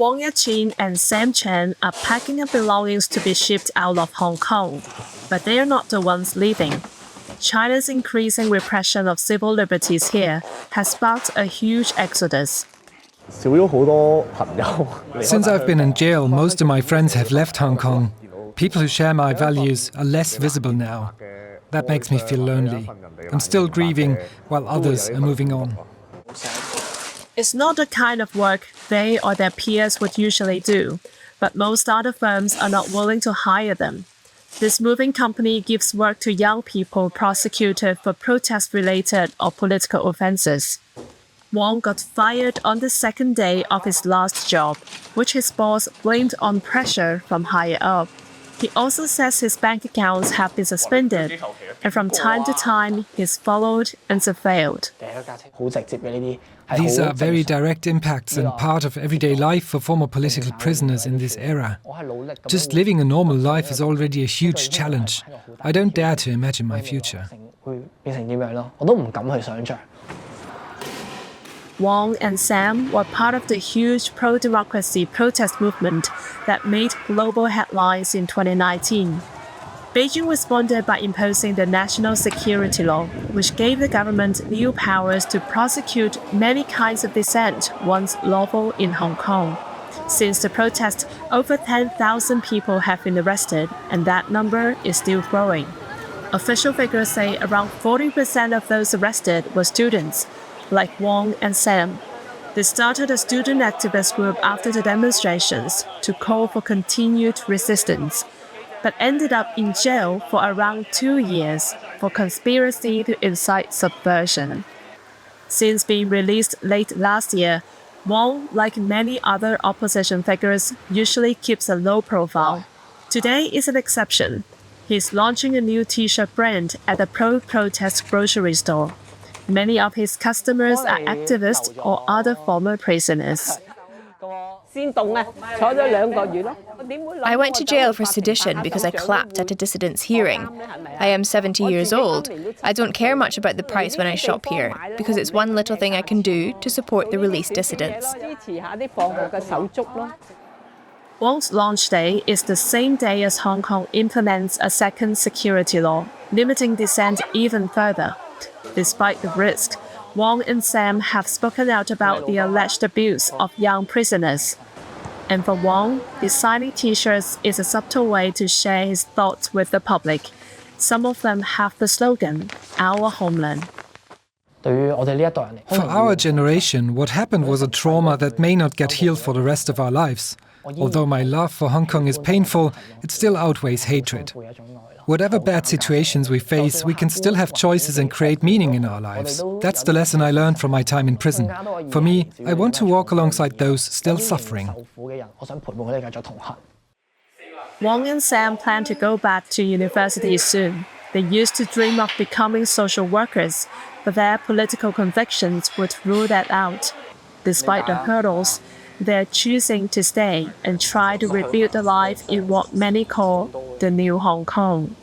Wang Yaqin and Sam Chen are packing up belongings to be shipped out of Hong Kong, but they are not the ones leaving. China's increasing repression of civil liberties here has sparked a huge exodus. Since I've been in jail, most of my friends have left Hong Kong. People who share my values are less visible now. That makes me feel lonely. I'm still grieving while others are moving on. It's not the kind of work they or their peers would usually do, but most other firms are not willing to hire them. This moving company gives work to young people prosecuted for protest-related or political offenses. Wang got fired on the second day of his last job, which his boss blamed on pressure from higher up. He also says his bank accounts have been suspended, and from time to time he's followed and surveilled. These are very direct impacts and part of everyday life for former political prisoners in this era. Just living a normal life is already a huge challenge. I don't dare to imagine my future. Wang and Sam were part of the huge pro-democracy protest movement that made global headlines in 2019. Beijing responded by imposing the National Security Law, which gave the government new powers to prosecute many kinds of dissent once lawful in Hong Kong. Since the protest, over 10,000 people have been arrested, and that number is still growing. Official figures say around 40% of those arrested were students, like Wang and Sam. They started a student activist group after the demonstrations to call for continued resistance, but ended up in jail for around 2 years for conspiracy to incite subversion. Since being released late last year, Wang, like many other opposition figures, usually keeps a low profile. Today is an exception. He's launching a new t-shirt brand at a pro-protest grocery store. Many of his customers are activists or other former prisoners. I went to jail for sedition because I clapped at a dissident's hearing. I am 70 years old. I don't care much about the price when I shop here, because it's one little thing I can do to support the released dissidents. Wang's launch day is the same day as Hong Kong implements a second security law, limiting dissent even further. Despite the risk, Wang and Sam have spoken out about the alleged abuse of young prisoners. And for Wang, designing t-shirts is a subtle way to share his thoughts with the public. Some of them have the slogan, "Our Homeland." For our generation, what happened was a trauma that may not get healed for the rest of our lives. Although my love for Hong Kong is painful, it still outweighs hatred. Whatever bad situations we face, we can still have choices and create meaning in our lives. That's the lesson I learned from my time in prison. For me, I want to walk alongside those still suffering. Wang and Sam plan to go back to university soon. They used to dream of becoming social workers, but their political convictions would rule that out. Despite the hurdles, they're choosing to stay and try to rebuild a life in what many call the new Hong Kong.